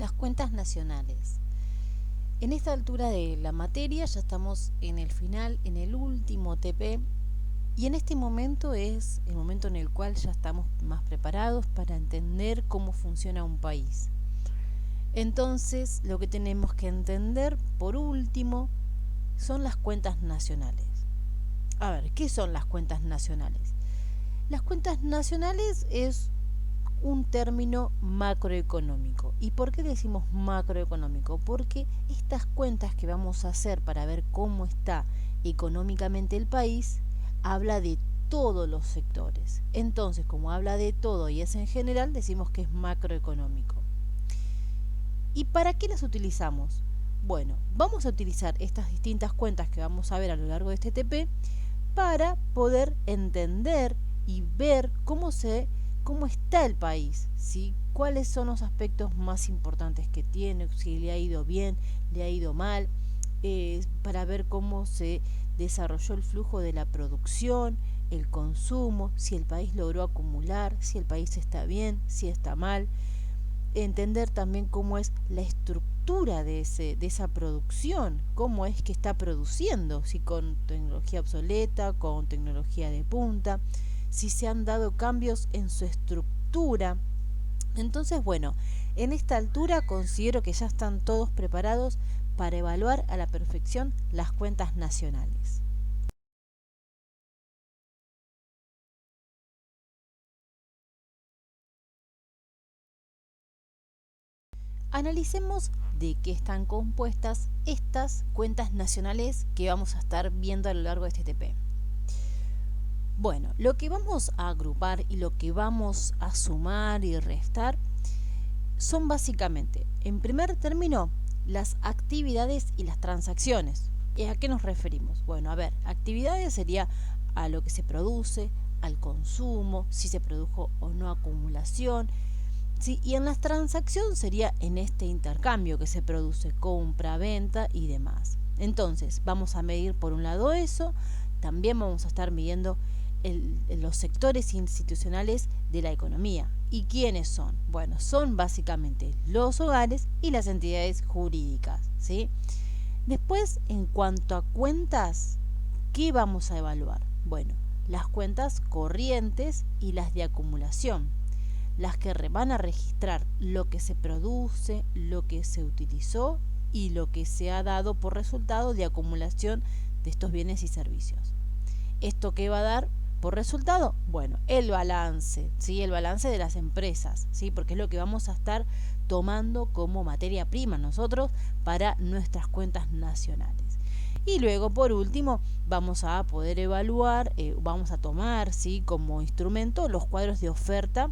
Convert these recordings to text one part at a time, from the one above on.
Las cuentas nacionales. En esta altura de la materia ya estamos en el final, en el último TP, y en este momento es el momento en el cual ya estamos más preparados para entender cómo funciona un país. Entonces, lo que tenemos que entender, por último, son las cuentas nacionales. A ver, ¿qué son las cuentas nacionales? Las cuentas nacionales es un término macroeconómico. ¿Y por qué decimos macroeconómico? Porque estas cuentas que vamos a hacer para ver cómo está económicamente el país, habla de todos los sectores. Entonces, como habla de todo y es en general, decimos que es macroeconómico. ¿Y para qué las utilizamos? Bueno, vamos a utilizar estas distintas cuentas que vamos a ver a lo largo de este TP para poder entender y ver cómo está el país, ¿sí? Cuáles son los aspectos más importantes que tiene, si le ha ido bien, le ha ido mal, para ver cómo se desarrolló el flujo de la producción, el consumo, si el país logró acumular, si el país está bien, si está mal. Entender también cómo es la estructura de esa producción, cómo es que está produciendo, si con tecnología obsoleta, con tecnología de punta, si se han dado cambios en su estructura. Entonces, bueno, en esta altura considero que ya están todos preparados para evaluar a la perfección las cuentas nacionales. Analicemos de qué están compuestas estas cuentas nacionales que vamos a estar viendo a lo largo de este TP. Bueno, lo que vamos a agrupar y lo que vamos a sumar y restar son básicamente, en primer término, las actividades y las transacciones. ¿Y a qué nos referimos? Bueno, a ver, actividades sería a lo que se produce, al consumo, si se produjo o no acumulación, ¿sí? Y en las transacciones sería en este intercambio que se produce, compra, venta y demás. Entonces, vamos a medir por un lado eso, también vamos a estar midiendo los sectores institucionales de la economía. ¿Y quiénes son? Bueno, son básicamente los hogares y las entidades jurídicas, ¿sí? Después, en cuanto a cuentas, ¿qué vamos a evaluar? Bueno, las cuentas corrientes y las de acumulación, las que van a registrar lo que se produce, lo que se utilizó y lo que se ha dado por resultado de acumulación de estos bienes y servicios. ¿Esto qué va a dar por resultado? Bueno, el balance, ¿sí? El balance de las empresas, ¿sí? Porque es lo que vamos a estar tomando como materia prima nosotros para nuestras cuentas nacionales. Y luego, por último, vamos a poder evaluar, vamos a tomar, ¿sí?, como instrumento los cuadros de oferta.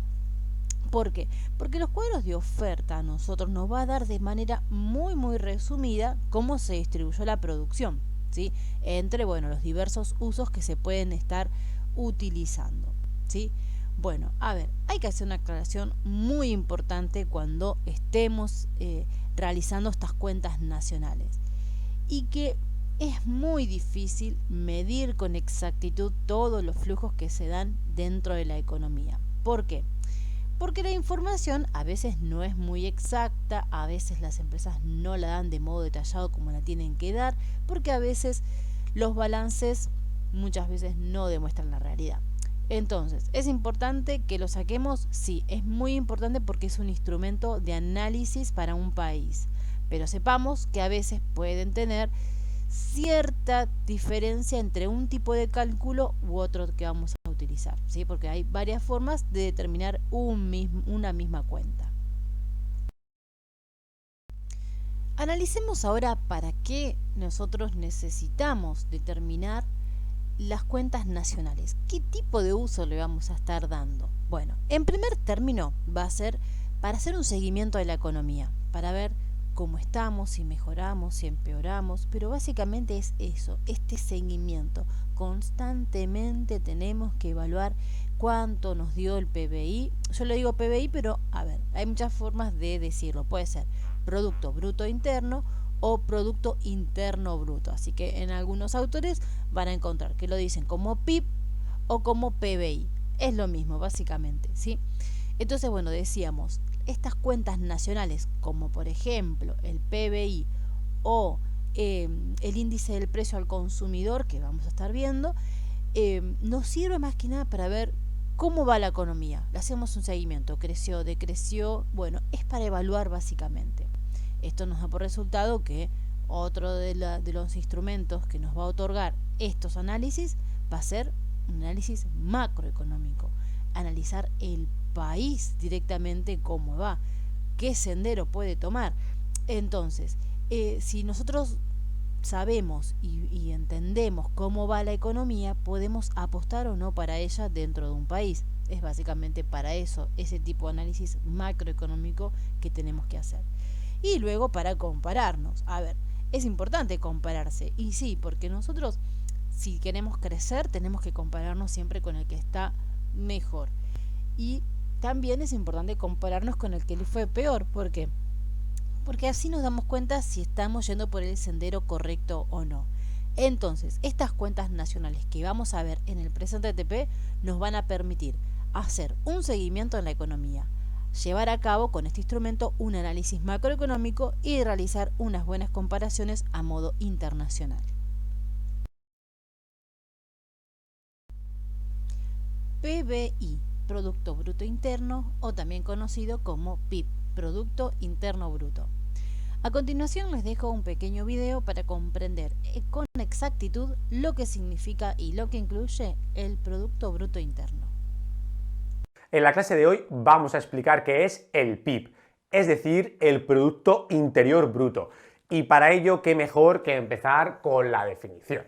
¿Por qué? Porque los cuadros de oferta a nosotros nos va a dar de manera muy resumida cómo se distribuyó la producción, ¿sí? Entre, bueno, los diversos usos que se pueden estar utilizando, ¿sí? Bueno, a ver, hay que hacer una aclaración muy importante cuando estemos realizando estas cuentas nacionales y que es muy difícil medir con exactitud todos los flujos que se dan dentro de la economía. ¿Por qué? Porque la información a veces no es muy exacta, a veces las empresas no la dan de modo detallado como la tienen que dar, porque a veces los balances muchas veces no demuestran la realidad. Entonces, ¿es importante que lo saquemos? Sí, es muy importante porque es un instrumento de análisis para un país, pero sepamos que a veces pueden tener cierta diferencia entre un tipo de cálculo u otro que vamos a utilizar, ¿sí? Porque hay varias formas de determinar una misma cuenta. Analicemos ahora para qué nosotros necesitamos determinar las cuentas nacionales. ¿Qué tipo de uso le vamos a estar dando? Bueno, en primer término va a ser para hacer un seguimiento de la economía, para ver cómo estamos, si mejoramos, si empeoramos, pero básicamente es eso, este seguimiento. Constantemente tenemos que evaluar cuánto nos dio el PBI. Yo le digo PBI, pero a ver, hay muchas formas de decirlo. Puede ser Producto Bruto Interno o Producto Interno Bruto. Así que en algunos autores van a encontrar que lo dicen como PIB o como PBI. Es lo mismo, básicamente, ¿sí? Entonces, bueno, decíamos, estas cuentas nacionales, como por ejemplo el PBI o el índice del precio al consumidor, que vamos a estar viendo, nos sirve más que nada para ver cómo va la economía. Le hacemos un seguimiento, creció, decreció, bueno, es para evaluar básicamente. Esto nos da por resultado que otro de los instrumentos que nos va a otorgar estos análisis va a ser un análisis macroeconómico, analizar el país directamente cómo va, qué sendero puede tomar. Entonces, si nosotros sabemos y entendemos cómo va la economía, podemos apostar o no para ella dentro de un país. Es básicamente para eso, ese tipo de análisis macroeconómico que tenemos que hacer. Y luego para compararnos. A ver, es importante compararse. Y sí, porque nosotros, si queremos crecer, tenemos que compararnos siempre con el que está mejor. Y también es importante compararnos con el que le fue peor. ¿Por qué? Porque así nos damos cuenta si estamos yendo por el sendero correcto o no. Entonces, estas cuentas nacionales que vamos a ver en el presente ATP nos van a permitir hacer un seguimiento en la economía, llevar a cabo con este instrumento un análisis macroeconómico y realizar unas buenas comparaciones a modo internacional. PBI, Producto Bruto Interno, o también conocido como PIB, Producto Interno Bruto. A continuación les dejo un pequeño video para comprender con exactitud lo que significa y lo que incluye el Producto Bruto Interno. En la clase de hoy vamos a explicar qué es el PIB, es decir, el Producto Interior Bruto. Y para ello, qué mejor que empezar con la definición.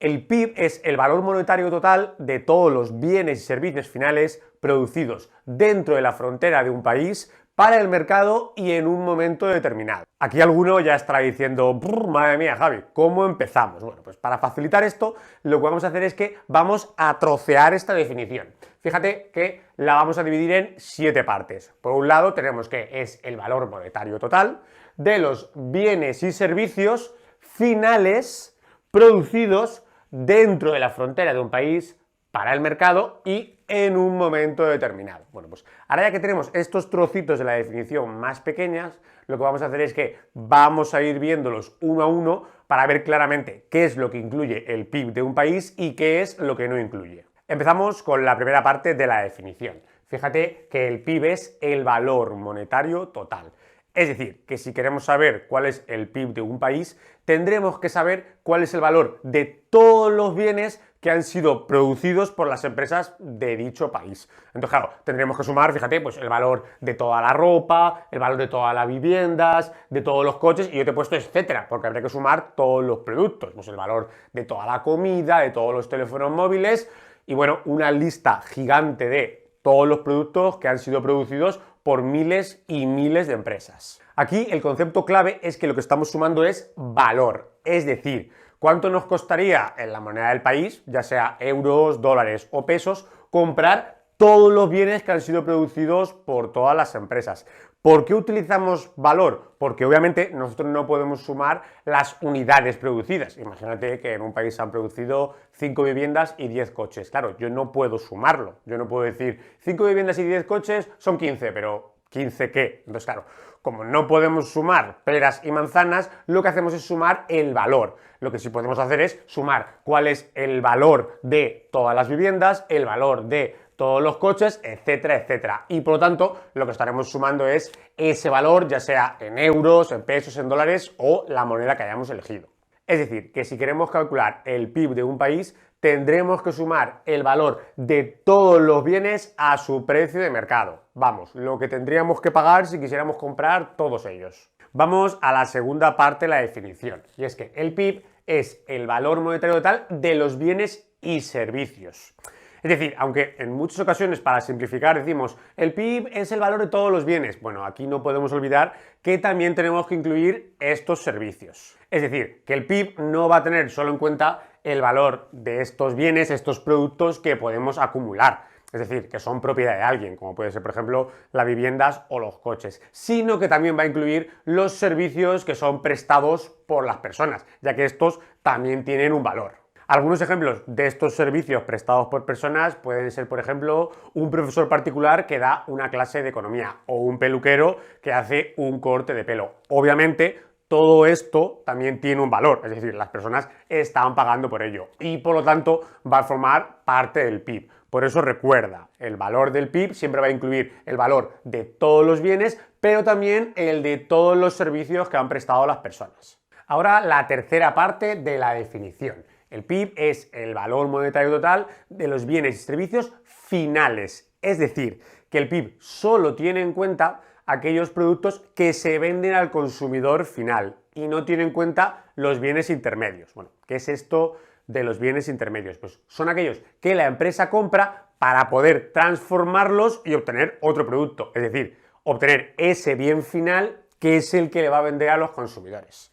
El PIB es el valor monetario total de todos los bienes y servicios finales producidos dentro de la frontera de un país para el mercado y en un momento determinado. Aquí alguno ya estará diciendo, madre mía, Javi, ¿cómo empezamos? Bueno, pues para facilitar esto, lo que vamos a hacer es que vamos a trocear esta definición. Fíjate que la vamos a dividir en 7 partes. Por un lado tenemos que es el valor monetario total de los bienes y servicios finales producidos dentro de la frontera de un país para el mercado y en un momento determinado. Bueno, pues ahora ya que tenemos estos trocitos de la definición más pequeñas, lo que vamos a hacer es que vamos a ir viéndolos uno a uno para ver claramente qué es lo que incluye el PIB de un país y qué es lo que no incluye. Empezamos con la primera parte de la definición. Fíjate que el PIB es el valor monetario total. Es decir, que si queremos saber cuál es el PIB de un país, tendremos que saber cuál es el valor de todos los bienes que han sido producidos por las empresas de dicho país. Entonces, claro, tendremos que sumar, fíjate, pues el valor de toda la ropa, el valor de todas las viviendas, de todos los coches, y yo te he puesto etcétera, porque habría que sumar todos los productos, pues el valor de toda la comida, de todos los teléfonos móviles, y bueno, una lista gigante de todos los productos que han sido producidos por miles y miles de empresas. Aquí el concepto clave es que lo que estamos sumando es valor, es decir, ¿cuánto nos costaría en la moneda del país, ya sea euros, dólares o pesos, comprar todos los bienes que han sido producidos por todas las empresas? ¿Por qué utilizamos valor? Porque obviamente nosotros no podemos sumar las unidades producidas. Imagínate que en un país se han producido 5 viviendas y 10 coches. Claro, yo no puedo sumarlo. Yo no puedo decir 5 viviendas y 10 coches son 15, pero ¿15 qué? Entonces, claro, como no podemos sumar peras y manzanas, lo que hacemos es sumar el valor. Lo que sí podemos hacer es sumar cuál es el valor de todas las viviendas, el valor de todos los coches, etcétera, etcétera. Y por lo tanto, lo que estaremos sumando es ese valor, ya sea en euros, en pesos, en dólares o la moneda que hayamos elegido. Es decir, que si queremos calcular el PIB de un país, tendremos que sumar el valor de todos los bienes a su precio de mercado. Vamos, lo que tendríamos que pagar si quisiéramos comprar todos ellos. Vamos a la segunda parte de la definición, y es que el PIB es el valor monetario total de los bienes y servicios. Es decir, aunque en muchas ocasiones para simplificar decimos el PIB es el valor de todos los bienes, bueno, aquí no podemos olvidar que también tenemos que incluir estos servicios. Es decir, que el PIB no va a tener solo en cuenta el valor de estos bienes, estos productos que podemos acumular, es decir, que son propiedad de alguien, como puede ser, por ejemplo, las viviendas o los coches, sino que también va a incluir los servicios que son prestados por las personas, ya que estos también tienen un valor. Algunos ejemplos de estos servicios prestados por personas pueden ser, por ejemplo, un profesor particular que da una clase de economía o un peluquero que hace un corte de pelo. Obviamente, todo esto también tiene un valor, es decir, las personas están pagando por ello y por lo tanto va a formar parte del PIB. Por eso recuerda, el valor del PIB siempre va a incluir el valor de todos los bienes, pero también el de todos los servicios que han prestado las personas. Ahora la tercera parte de la definición. El PIB es el valor monetario total de los bienes y servicios finales, es decir, que el PIB solo tiene en cuenta aquellos productos que se venden al consumidor final y no tiene en cuenta los bienes intermedios. Bueno, ¿qué es esto de los bienes intermedios? Pues son aquellos que la empresa compra para poder transformarlos y obtener otro producto, es decir, obtener ese bien final que es el que le va a vender a los consumidores.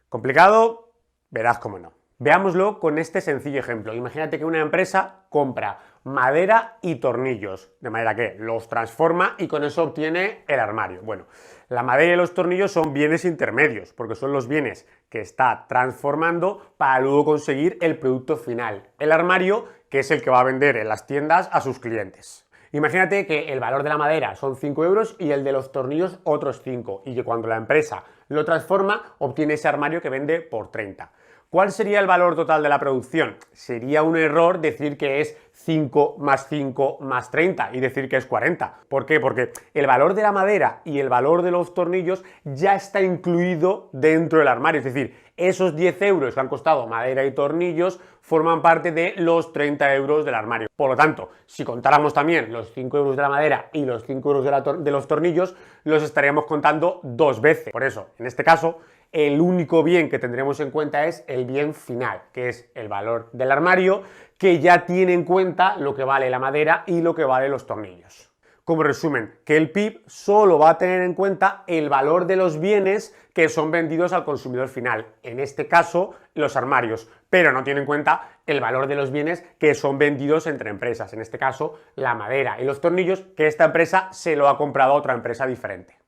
¿Complicado? Verás cómo no. Veámoslo con este sencillo ejemplo. Imagínate que una empresa compra madera y tornillos, de manera que los transforma y con eso obtiene el armario. Bueno, la madera y los tornillos son bienes intermedios, porque son los bienes que está transformando para luego conseguir el producto final, el armario, que es el que va a vender en las tiendas a sus clientes. Imagínate que el valor de la madera son 5 euros y el de los tornillos otros 5, y que cuando la empresa lo transforma obtiene ese armario que vende por 30. ¿Cuál sería el valor total de la producción? Sería un error decir que es 5 más 5 más 30 y decir que es 40. ¿Por qué? Porque el valor de la madera y el valor de los tornillos ya está incluido dentro del armario. Es decir, esos 10 euros que han costado madera y tornillos forman parte de los 30 euros del armario. Por lo tanto, si contáramos también los 5 euros de la madera y los 5 euros de los tornillos, los estaríamos contando dos veces. Por eso, en este caso, el único bien que tendremos en cuenta es el bien final, que es el valor del armario, que ya tiene en cuenta lo que vale la madera y lo que vale los tornillos. Como resumen, que el PIB solo va a tener en cuenta el valor de los bienes que son vendidos al consumidor final, en este caso los armarios, pero no tiene en cuenta el valor de los bienes que son vendidos entre empresas, en este caso la madera y los tornillos, que esta empresa se lo ha comprado a otra empresa diferente.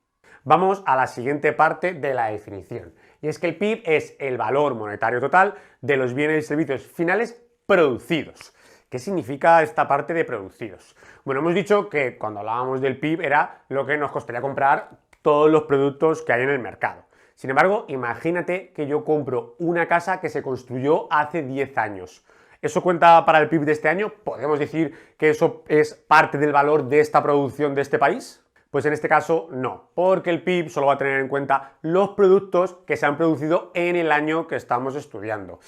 Vamos a la siguiente parte de la definición, y es que el PIB es el valor monetario total de los bienes y servicios finales producidos. ¿Qué significa esta parte de producidos? Bueno, hemos dicho que cuando hablábamos del PIB era lo que nos costaría comprar todos los productos que hay en el mercado. Sin embargo, imagínate que yo compro una casa que se construyó hace 10 años. ¿Eso cuenta para el PIB de este año? ¿Podemos decir que eso es parte del valor de esta producción de este país? Pues en este caso no, porque el PIB solo va a tener en cuenta los productos que se han producido en el año que estamos estudiando.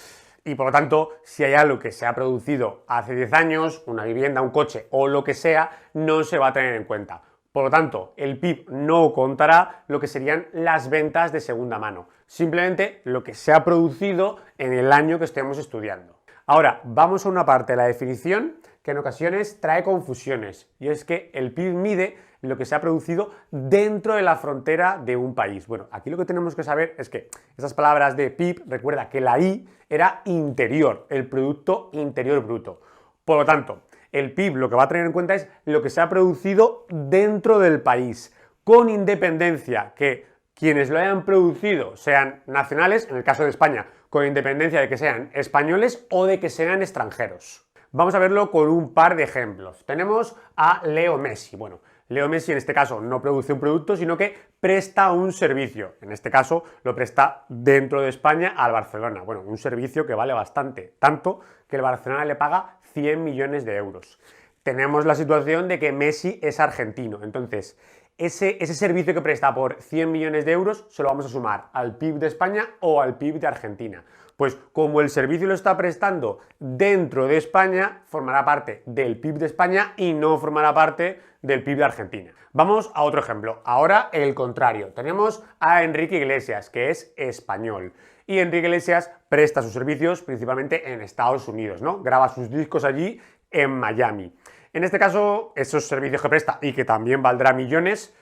Y por lo tanto, si hay algo que se ha producido hace 10 años, una vivienda, un coche o lo que sea, no se va a tener en cuenta. Por lo tanto, el PIB no contará lo que serían las ventas de segunda mano, simplemente lo que se ha producido en el año que estemos estudiando. Ahora, vamos a una parte de la definición que en ocasiones trae confusiones, y es que el PIB mide lo que se ha producido dentro de la frontera de un país. Bueno, aquí lo que tenemos que saber es que esas palabras de PIB, recuerda que la I era interior, el Producto Interior Bruto. Por lo tanto, el PIB lo que va a tener en cuenta es lo que se ha producido dentro del país, con independencia que quienes lo hayan producido sean nacionales, en el caso de España, con independencia de que sean españoles o de que sean extranjeros. Vamos a verlo con un par de ejemplos. Tenemos a Leo Messi. Bueno, Leo Messi en este caso no produce un producto, sino que presta un servicio. En este caso lo presta dentro de España al Barcelona. Bueno, un servicio que vale bastante, tanto que el Barcelona le paga 100 millones de euros. Tenemos la situación de que Messi es argentino, entonces ese servicio que presta por 100 millones de euros se lo vamos a sumar al PIB de España o al PIB de Argentina. Pues como el servicio lo está prestando dentro de España, formará parte del PIB de España y no formará parte del PIB de Argentina. Vamos a otro ejemplo. Ahora el contrario. Tenemos a Enrique Iglesias, que es español. Y Enrique Iglesias presta sus servicios principalmente en Estados Unidos, ¿no? Graba sus discos allí en Miami. En este caso, esos servicios que presta y que también valdrá millones,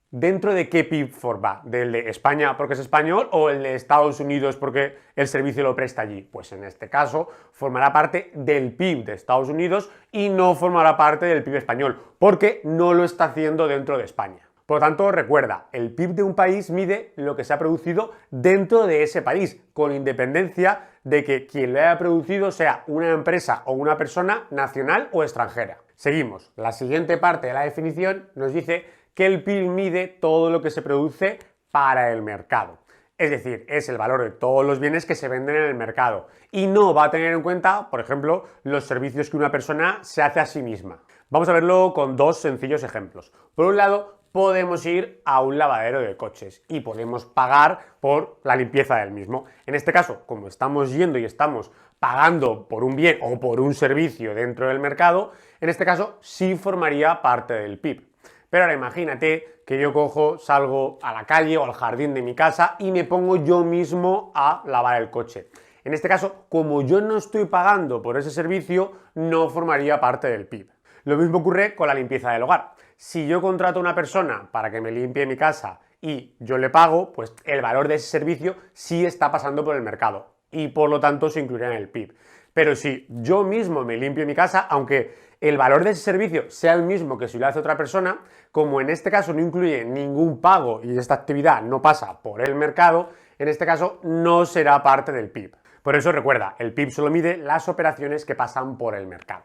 ¿dentro de qué PIB forma? ¿Del de España porque es español o el de Estados Unidos porque el servicio lo presta allí? Pues en este caso formará parte del PIB de Estados Unidos y no formará parte del PIB español porque no lo está haciendo dentro de España. Por lo tanto, recuerda, el PIB de un país mide lo que se ha producido dentro de ese país, con independencia de que quien lo haya producido sea una empresa o una persona nacional o extranjera. Seguimos. La siguiente parte de la definición nos dice que el PIB mide todo lo que se produce para el mercado. Es decir, es el valor de todos los bienes que se venden en el mercado y no va a tener en cuenta, por ejemplo, los servicios que una persona se hace a sí misma. Vamos a verlo con dos sencillos ejemplos. Por un lado, podemos ir a un lavadero de coches y podemos pagar por la limpieza del mismo. En este caso, como estamos yendo y estamos pagando por un bien o por un servicio dentro del mercado, en este caso sí formaría parte del PIB. Pero ahora imagínate que yo cojo, salgo a la calle o al jardín de mi casa y me pongo yo mismo a lavar el coche. En este caso, como yo no estoy pagando por ese servicio, no formaría parte del PIB. Lo mismo ocurre con la limpieza del hogar. Si yo contrato a una persona para que me limpie mi casa y yo le pago, pues el valor de ese servicio sí está pasando por el mercado y por lo tanto se incluirá en el PIB. Pero si yo mismo me limpio mi casa, aunque el valor de ese servicio sea el mismo que si lo hace otra persona, como en este caso no incluye ningún pago y esta actividad no pasa por el mercado, en este caso no será parte del PIB. Por eso recuerda, el PIB solo mide las operaciones que pasan por el mercado.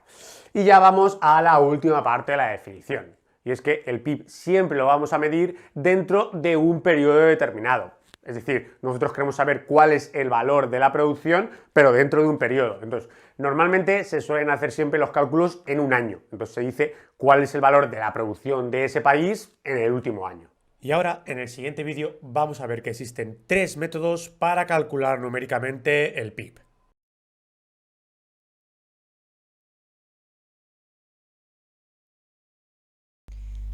Y ya vamos a la última parte de la definición. Y es que el PIB siempre lo vamos a medir dentro de un periodo determinado. Es decir, nosotros queremos saber cuál es el valor de la producción, pero dentro de un periodo. Entonces, normalmente se suelen hacer siempre los cálculos en un año. Entonces se dice cuál es el valor de la producción de ese país en el último año. Y ahora, en el siguiente vídeo, vamos a ver que existen 3 métodos para calcular numéricamente el PIB.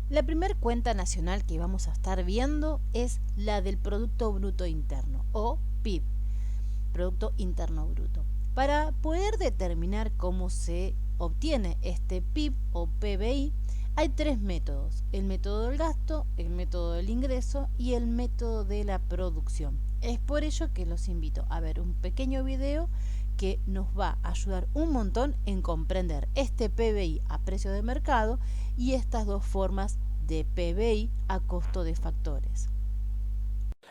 La primera cuenta nacional que vamos a estar viendo es la del Producto Bruto Interno, o PIB, Producto Interno Bruto. Para poder determinar cómo se obtiene este PIB o PBI, hay 3 métodos: el método del gasto, el método del ingreso y el método de la producción. Es por ello que los invito a ver un pequeño video que nos va a ayudar un montón en comprender este PBI a precio de mercado y estas dos formas de PBI a costo de factores.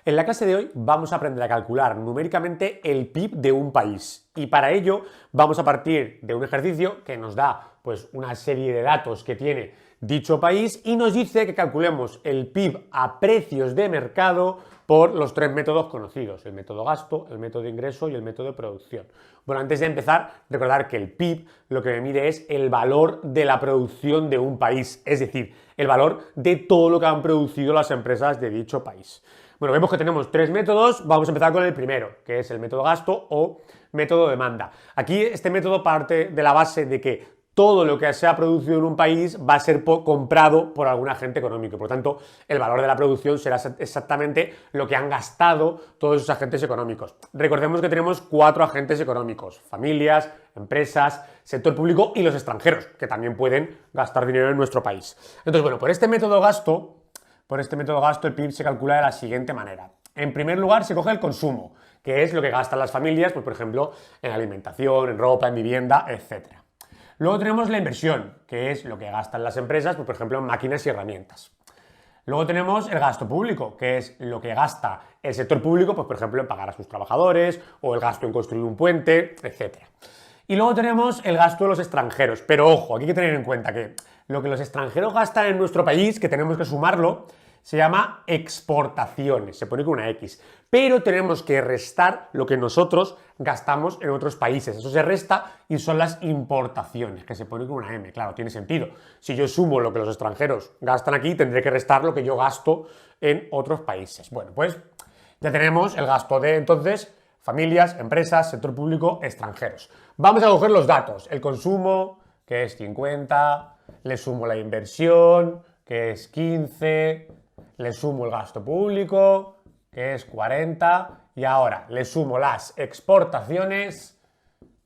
En la clase de hoy vamos a aprender a calcular numéricamente el PIB de un país y para ello vamos a partir de un ejercicio que nos da pues una serie de datos que tiene dicho país y nos dice que calculemos el PIB a precios de mercado por los 3 métodos conocidos: el método gasto, el método de ingreso y el método de producción. Bueno, antes de empezar, recordar que el PIB lo que me mide es el valor de la producción de un país, es decir, el valor de todo lo que han producido las empresas de dicho país. Bueno, vemos que tenemos 3 métodos, vamos a empezar con el primero, que es el método gasto o método demanda. Aquí este método parte de la base de que todo lo que se ha producido en un país va a ser comprado por algún agente económico. Por lo tanto, el valor de la producción será exactamente lo que han gastado todos esos agentes económicos. Recordemos que tenemos 4 agentes económicos: familias, empresas, sector público y los extranjeros, que también pueden gastar dinero en nuestro país. Entonces, bueno, por este método gasto el PIB se calcula de la siguiente manera. En primer lugar, se coge el consumo, que es lo que gastan las familias, pues, por ejemplo, en alimentación, en ropa, en vivienda, etc. Luego tenemos la inversión, que es lo que gastan las empresas, pues, por ejemplo, en máquinas y herramientas. Luego tenemos el gasto público, que es lo que gasta el sector público, pues, por ejemplo, en pagar a sus trabajadores o el gasto en construir un puente, etc. Y luego tenemos el gasto de los extranjeros. Pero ojo, aquí hay que tener en cuenta que lo que los extranjeros gastan en nuestro país, que tenemos que sumarlo, se llama exportaciones, se pone con una X. Pero tenemos que restar lo que nosotros gastamos en otros países. Eso se resta y son las importaciones, que se pone con una M. Claro, tiene sentido. Si yo sumo lo que los extranjeros gastan aquí, tendré que restar lo que yo gasto en otros países. Bueno, pues ya tenemos el gasto de, entonces, familias, empresas, sector público, extranjeros. Vamos a coger los datos. El consumo, que es 50, le sumo la inversión, que es 15, le sumo el gasto público, que es 40, y ahora le sumo las exportaciones,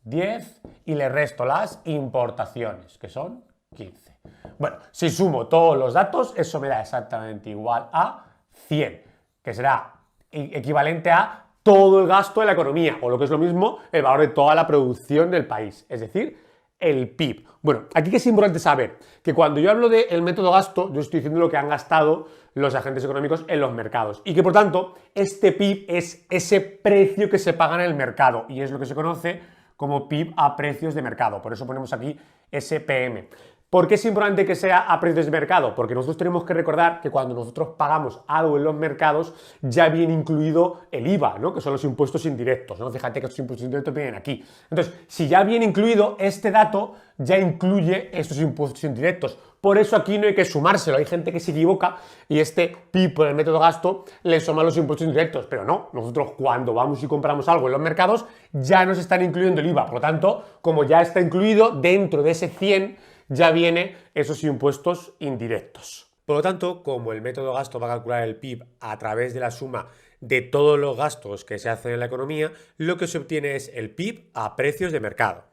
10, y le resto las importaciones, que son 15. Bueno, si sumo todos los datos, eso me da exactamente igual a 100, que será equivalente a todo el gasto de la economía, o lo que es lo mismo, el valor de toda la producción del país, es decir, el PIB. Bueno, aquí que es importante saber que cuando yo hablo del método gasto, yo estoy diciendo lo que han gastado los agentes económicos en los mercados y que por tanto este PIB es ese precio que se paga en el mercado y es lo que se conoce como PIB a precios de mercado. Por eso ponemos aquí SPM. ¿Por qué es importante que sea a precios de mercado? Porque nosotros tenemos que recordar que cuando nosotros pagamos algo en los mercados ya viene incluido el IVA, ¿no? Que son los impuestos indirectos, ¿no? Fíjate que estos impuestos indirectos vienen aquí. Entonces, si ya viene incluido este dato, ya incluye estos impuestos indirectos. Por eso aquí no hay que sumárselo. Hay gente que se equivoca y este PIB por el método gasto le suma los impuestos indirectos, pero no. Nosotros cuando vamos y compramos algo en los mercados ya nos están incluyendo el IVA. Por lo tanto, como ya está incluido dentro de ese 100, ya vienen esos impuestos indirectos. Por lo tanto, como el método gasto va a calcular el PIB a través de la suma de todos los gastos que se hacen en la economía, lo que se obtiene es el PIB a precios de mercado.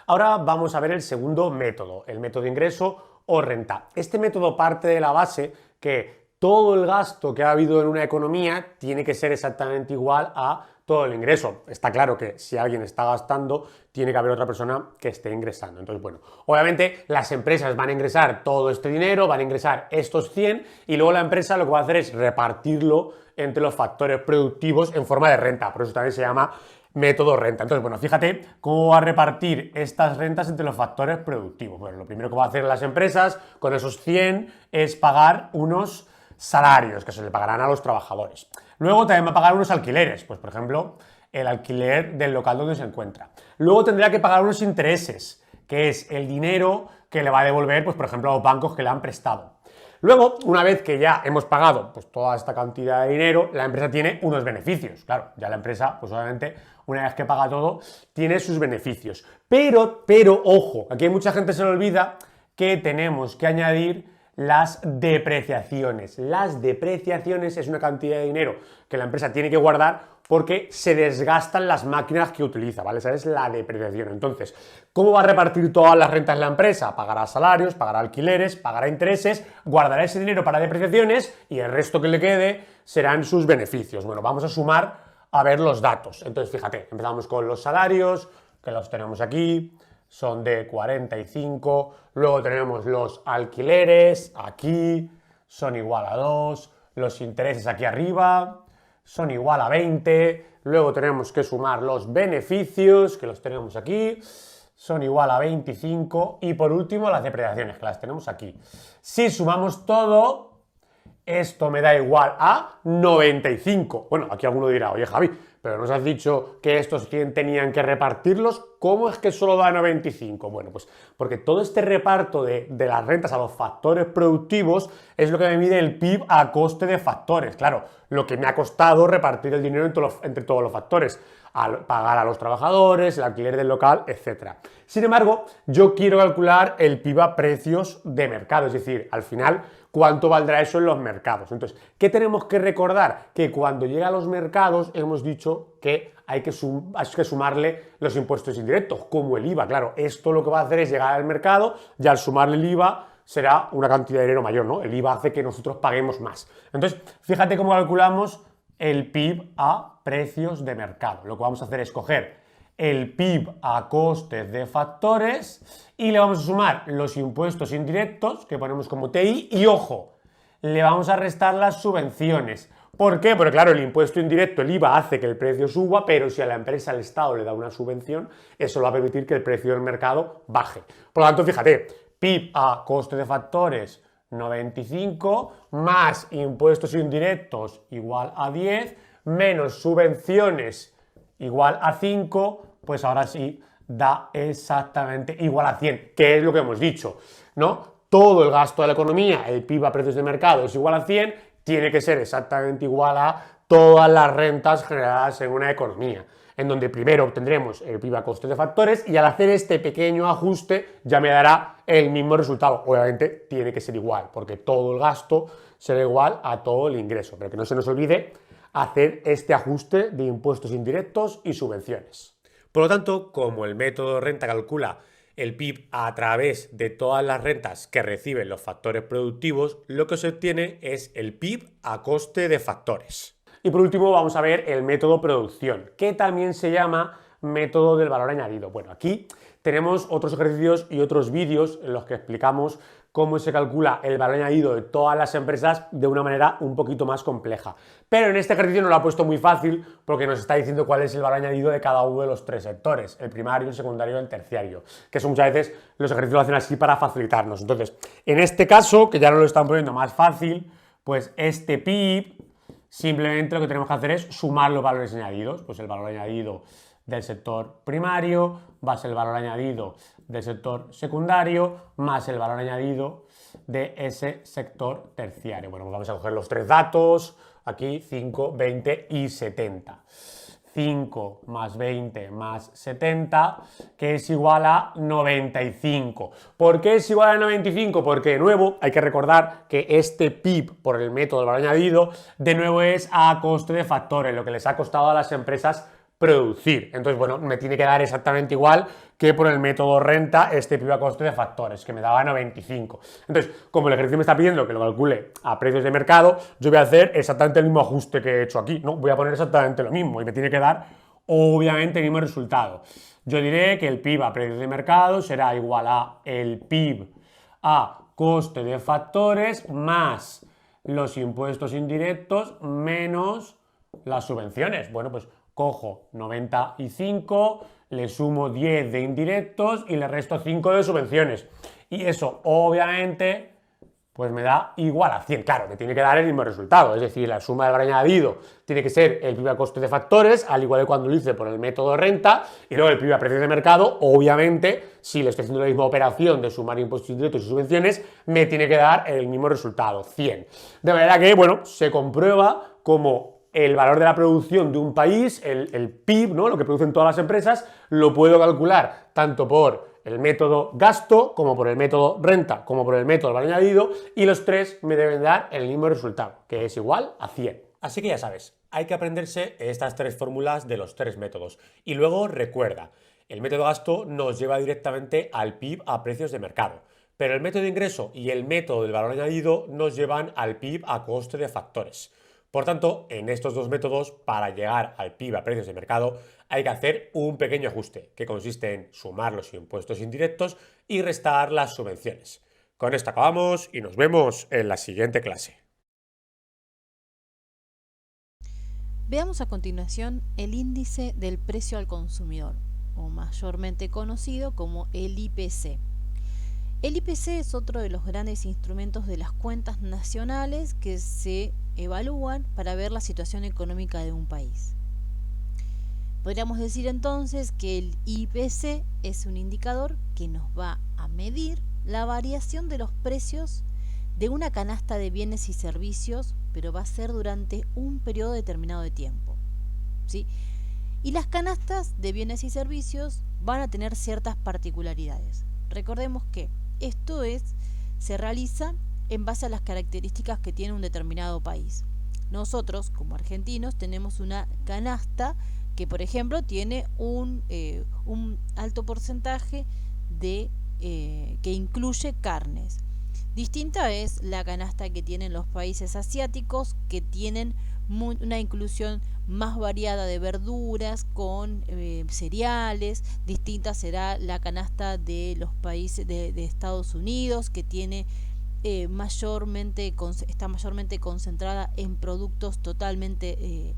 Ahora vamos a ver el segundo método, el método ingreso o renta. Este método parte de la base que todo el gasto que ha habido en una economía tiene que ser exactamente igual a todo el ingreso. Está claro que si alguien está gastando, tiene que haber otra persona que esté ingresando. Entonces, bueno, obviamente las empresas van a ingresar todo este dinero, van a ingresar estos 100 y luego la empresa lo que va a hacer es repartirlo entre los factores productivos en forma de renta. Por eso también se llama método renta. Entonces, bueno, fíjate cómo va a repartir estas rentas entre los factores productivos. Bueno, lo primero que va a hacer las empresas con esos 100 es pagar unos salarios que se le pagarán a los trabajadores. Luego también va a pagar unos alquileres, pues por ejemplo, el alquiler del local donde se encuentra. Luego tendrá que pagar unos intereses, que es el dinero que le va a devolver, pues por ejemplo, a los bancos que le han prestado. Luego, una vez que ya hemos pagado pues, toda esta cantidad de dinero, la empresa tiene unos beneficios. Claro, ya la empresa, pues obviamente, una vez que paga todo, tiene sus beneficios. Pero, ojo, aquí hay mucha gente que se le olvida que tenemos que añadir las depreciaciones. Las depreciaciones es una cantidad de dinero que la empresa tiene que guardar porque se desgastan las máquinas que utiliza, ¿vale? Esa es la depreciación. Entonces, ¿cómo va a repartir todas las rentas la empresa? Pagará salarios, pagará alquileres, pagará intereses, guardará ese dinero para depreciaciones y el resto que le quede serán sus beneficios. Bueno, vamos a sumar a ver los datos. Entonces, fíjate, empezamos con los salarios, que los tenemos aquí, son de 45, luego tenemos los alquileres, aquí, son igual a 2, los intereses aquí arriba, son igual a 20, luego tenemos que sumar los beneficios, que los tenemos aquí, son igual a 25, y por último las depreciaciones, que las tenemos aquí. Si sumamos todo, esto me da igual a 95. Bueno, aquí alguno dirá, oye Javi, pero nos has dicho que estos 100 tenían que repartirlos, ¿cómo es que solo da 95? Bueno, pues porque todo este reparto de las rentas a los factores productivos es lo que me mide el PIB a coste de factores. Claro, lo que me ha costado repartir el dinero entre todos los factores, pagar a los trabajadores, el alquiler del local, etc. Sin embargo, yo quiero calcular el PIB a precios de mercado, es decir, al final, ¿cuánto valdrá eso en los mercados? Entonces, ¿qué tenemos que recordar? Que cuando llega a los mercados hemos dicho que hay que sumarle los impuestos indirectos, como el IVA. Claro, esto lo que va a hacer es llegar al mercado y al sumarle el IVA será una cantidad de dinero mayor, ¿no? El IVA hace que nosotros paguemos más. Entonces, fíjate cómo calculamos el PIB a precios de mercado. Lo que vamos a hacer es coger el PIB a costes de factores y le vamos a sumar los impuestos indirectos que ponemos como TI y, ojo, le vamos a restar las subvenciones. ¿Por qué? Porque claro, el impuesto indirecto, el IVA, hace que el precio suba, pero si a la empresa, al Estado, le da una subvención, eso va a permitir que el precio del mercado baje. Por lo tanto, fíjate, PIB a coste de factores 95 más impuestos indirectos igual a 10 menos subvenciones igual a 5, pues ahora sí da exactamente igual a 100, que es lo que hemos dicho, ¿no? Todo el gasto de la economía, el PIB a precios de mercado es igual a 100, tiene que ser exactamente igual a todas las rentas generadas en una economía, en donde primero obtendremos el PIB a coste de factores y al hacer este pequeño ajuste ya me dará el mismo resultado. Obviamente tiene que ser igual, porque todo el gasto será igual a todo el ingreso, pero que no se nos olvide hacer este ajuste de impuestos indirectos y subvenciones. Por lo tanto, como el método renta calcula el PIB a través de todas las rentas que reciben los factores productivos, lo que se obtiene es el PIB a coste de factores. Y por último vamos a ver el método producción, que también se llama método del valor añadido. Bueno, aquí tenemos otros ejercicios y otros vídeos en los que explicamos cómo se calcula el valor añadido de todas las empresas de una manera un poquito más compleja. Pero en este ejercicio nos lo ha puesto muy fácil porque nos está diciendo cuál es el valor añadido de cada uno de los tres sectores, el primario, el secundario y el terciario, que eso muchas veces los ejercicios lo hacen así para facilitarnos. Entonces, en este caso, que ya nos lo están poniendo más fácil, pues este PIB, simplemente lo que tenemos que hacer es sumar los valores añadidos, pues el valor añadido del sector primario va a ser el valor añadido del sector secundario más el valor añadido de ese sector terciario. Bueno, pues vamos a coger los tres datos, aquí 5, 20 y 70. 5 más 20 más 70, que es igual a 95. ¿Por qué es igual a 95? Porque de nuevo hay que recordar que este PIB por el método del valor añadido de nuevo es a coste de factores, lo que les ha costado a las empresas producir. Entonces, bueno, me tiene que dar exactamente igual que por el método renta este PIB a coste de factores, que me daba 95. Entonces, como el ejercicio me está pidiendo que lo calcule a precios de mercado, yo voy a hacer exactamente el mismo ajuste que he hecho aquí, ¿no? Voy a poner exactamente lo mismo y me tiene que dar, obviamente, el mismo resultado. Yo diré que el PIB a precios de mercado será igual a el PIB a coste de factores más los impuestos indirectos menos las subvenciones. Bueno, pues cojo 95, le sumo 10 de indirectos y le resto 5 de subvenciones. Y eso, obviamente, pues me da igual a 100. Claro, me tiene que dar el mismo resultado, es decir, la suma del valor añadido tiene que ser el PIB a coste de factores, al igual que cuando lo hice por el método renta, y luego el PIB a precios de mercado, obviamente, si le estoy haciendo la misma operación de sumar impuestos indirectos y subvenciones, me tiene que dar el mismo resultado, 100. De manera que, bueno, se comprueba como el valor de la producción de un país, el PIB, ¿no? Lo que producen todas las empresas, lo puedo calcular tanto por el método gasto, como por el método renta, como por el método valor añadido, y los tres me deben dar el mismo resultado, que es igual a 100. Así que ya sabes, hay que aprenderse estas tres fórmulas de los tres métodos. Y luego recuerda, el método gasto nos lleva directamente al PIB a precios de mercado, pero el método de ingreso y el método del valor añadido nos llevan al PIB a coste de factores. Por tanto, en estos dos métodos, para llegar al PIB a precios de mercado, hay que hacer un pequeño ajuste, que consiste en sumar los impuestos indirectos y restar las subvenciones. Con esto acabamos y nos vemos en la siguiente clase. Veamos a continuación el índice del precio al consumidor, o mayormente conocido como el IPC. El IPC es otro de los grandes instrumentos de las cuentas nacionales que se evalúan para ver la situación económica de un país. Podríamos decir entonces que el IPC es un indicador que nos va a medir la variación de los precios de una canasta de bienes y servicios, pero va a ser durante un periodo determinado de tiempo, ¿sí? Y las canastas de bienes y servicios van a tener ciertas particularidades. Recordemos que esto se realiza en base a las características que tiene un determinado país. Nosotros, como argentinos, tenemos una canasta que, por ejemplo, tiene un alto porcentaje que incluye carnes. Distinta es la canasta que tienen los países asiáticos, que tienen una inclusión más variada de verduras con cereales. Distinta será la canasta de los países de Estados Unidos, que tiene está mayormente concentrada en productos totalmente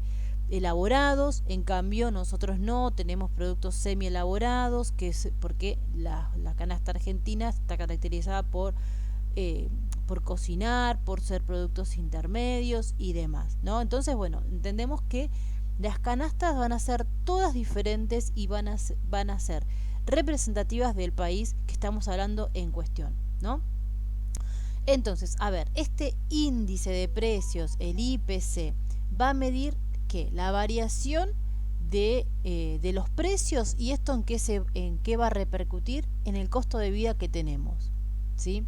elaborados. En cambio, nosotros no tenemos productos semi elaborados, porque la canasta argentina está caracterizada por cocinar, por ser productos intermedios y demás, ¿no? Entonces, bueno, entendemos que las canastas van a ser todas diferentes y van a ser representativas del país que estamos hablando en cuestión, ¿no? Entonces, a ver, este índice de precios, el IPC, va a medir ¿qué? La variación de los precios, y esto en qué va a repercutir en el costo de vida que tenemos, ¿sí?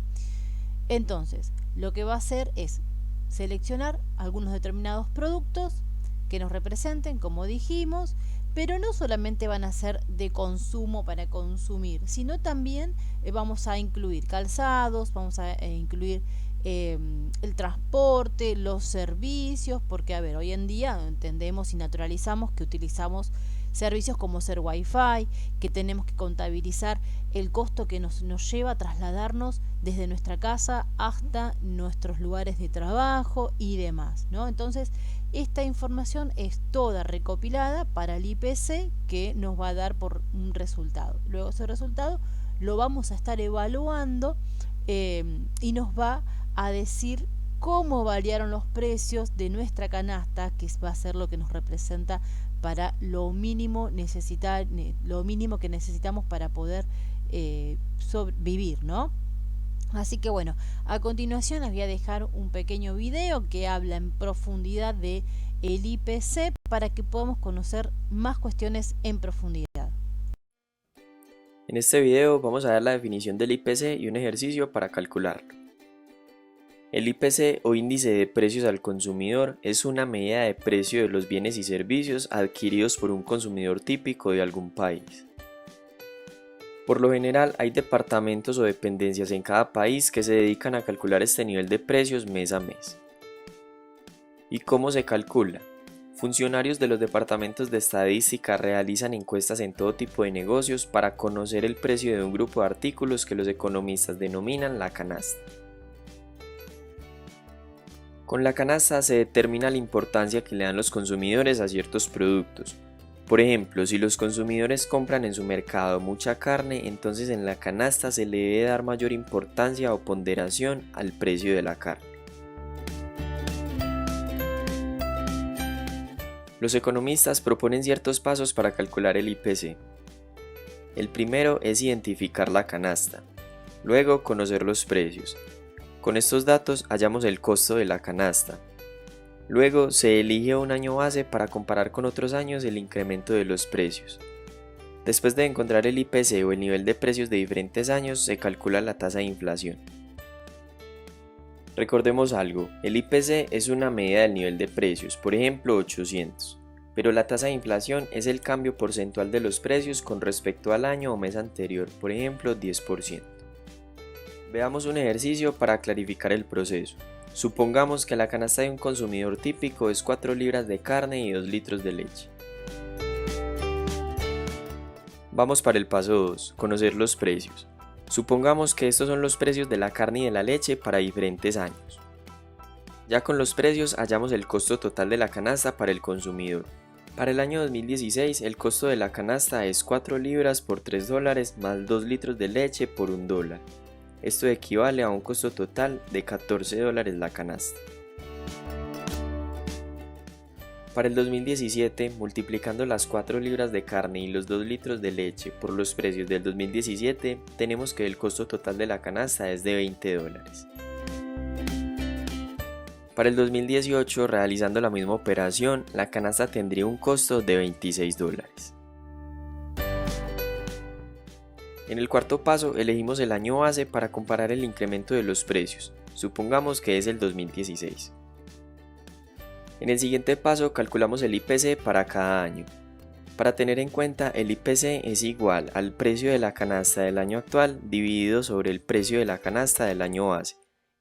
Entonces, lo que va a hacer es seleccionar algunos determinados productos que nos representen, como dijimos, pero no solamente van a ser de consumo para consumir, sino también vamos a incluir calzados, vamos a incluir el transporte, los servicios, porque a ver, hoy en día entendemos y naturalizamos que utilizamos Servicios como ser Wi-Fi, que tenemos que contabilizar el costo que nos lleva a trasladarnos desde nuestra casa hasta nuestros lugares de trabajo y demás, ¿no? Entonces, esta información es toda recopilada para el IPC que nos va a dar por un resultado. Luego ese resultado lo vamos a estar evaluando y nos va a decir cómo variaron los precios de nuestra canasta, que va a ser lo que nos representa para lo mínimo que necesitamos para poder vivir, ¿no? Así que bueno, a continuación les voy a dejar un pequeño video que habla en profundidad de el IPC para que podamos conocer más cuestiones en profundidad. En este video vamos a dar la definición del IPC y un ejercicio para calcularlo. El IPC o índice de precios al consumidor es una medida de precio de los bienes y servicios adquiridos por un consumidor típico de algún país. Por lo general hay departamentos o dependencias en cada país que se dedican a calcular este nivel de precios mes a mes. ¿Y cómo se calcula? Funcionarios de los departamentos de estadística realizan encuestas en todo tipo de negocios para conocer el precio de un grupo de artículos que los economistas denominan la canasta. Con la canasta se determina la importancia que le dan los consumidores a ciertos productos. Por ejemplo, si los consumidores compran en su mercado mucha carne, entonces en la canasta se le debe dar mayor importancia o ponderación al precio de la carne. Los economistas proponen ciertos pasos para calcular el IPC. El primero es identificar la canasta, luego conocer los precios. Con estos datos hallamos el costo de la canasta. Luego se elige un año base para comparar con otros años el incremento de los precios. Después de encontrar el IPC o el nivel de precios de diferentes años, se calcula la tasa de inflación. Recordemos algo, el IPC es una medida del nivel de precios, por ejemplo 800, pero la tasa de inflación es el cambio porcentual de los precios con respecto al año o mes anterior, por ejemplo 10%. Veamos un ejercicio para clarificar el proceso. Supongamos que la canasta de un consumidor típico es 4 libras de carne y 2 litros de leche. Vamos para el paso 2, conocer los precios. Supongamos que estos son los precios de la carne y de la leche para diferentes años. Ya con los precios hallamos el costo total de la canasta para el consumidor. Para el año 2016 el costo de la canasta es 4 libras por 3 dólares más 2 litros de leche por 1 dólar. Esto equivale a un costo total de 14 dólares la canasta. Para el 2017, multiplicando las 4 libras de carne y los 2 litros de leche por los precios del 2017, tenemos que el costo total de la canasta es de 20 dólares. Para el 2018, realizando la misma operación, la canasta tendría un costo de 26 dólares. En el cuarto paso, elegimos el año base para comparar el incremento de los precios. Supongamos que es el 2016. En el siguiente paso calculamos el IPC para cada año. Para tener en cuenta, el IPC es igual al precio de la canasta del año actual dividido sobre el precio de la canasta del año base,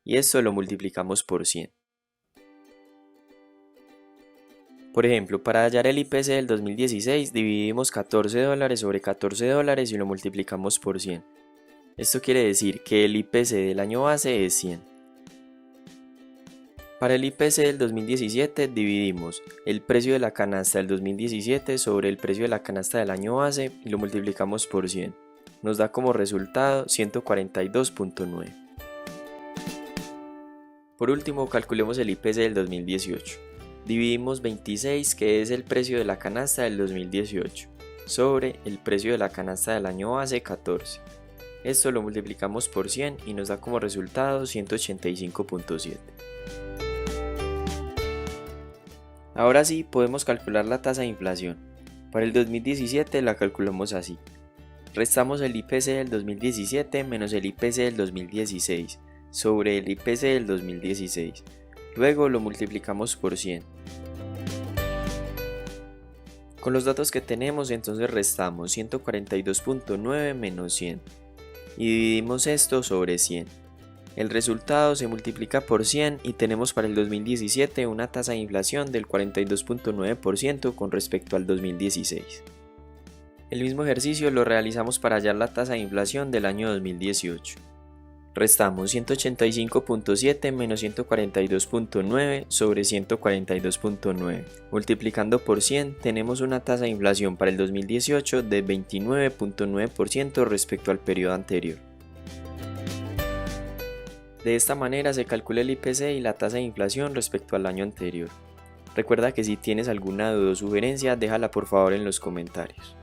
y esto lo multiplicamos por 100. Por ejemplo, para hallar el IPC del 2016 dividimos 14 dólares sobre 14 dólares y lo multiplicamos por 100. Esto quiere decir que el IPC del año base es 100. Para el IPC del 2017 dividimos el precio de la canasta del 2017 sobre el precio de la canasta del año base y lo multiplicamos por 100. Nos da como resultado 142.9. Por último, calculemos el IPC del 2018. Dividimos 26, que es el precio de la canasta del 2018, sobre el precio de la canasta del año base 14. Esto lo multiplicamos por 100 y nos da como resultado 185.7. Ahora sí podemos calcular la tasa de inflación. Para el 2017 la calculamos así. Restamos el IPC del 2017 menos el IPC del 2016 sobre el IPC del 2016. Luego lo multiplicamos por 100. Con los datos que tenemos entonces restamos 142.9 menos 100 y dividimos esto sobre 100. El resultado se multiplica por 100 y tenemos para el 2017 una tasa de inflación del 42.9% con respecto al 2016. El mismo ejercicio lo realizamos para hallar la tasa de inflación del año 2018. Restamos 185.7 menos 142.9 sobre 142.9. Multiplicando por 100 tenemos una tasa de inflación para el 2018 de 29.9% respecto al periodo anterior. De esta manera se calcula el IPC y la tasa de inflación respecto al año anterior. Recuerda que si tienes alguna duda o sugerencia, déjala por favor en los comentarios.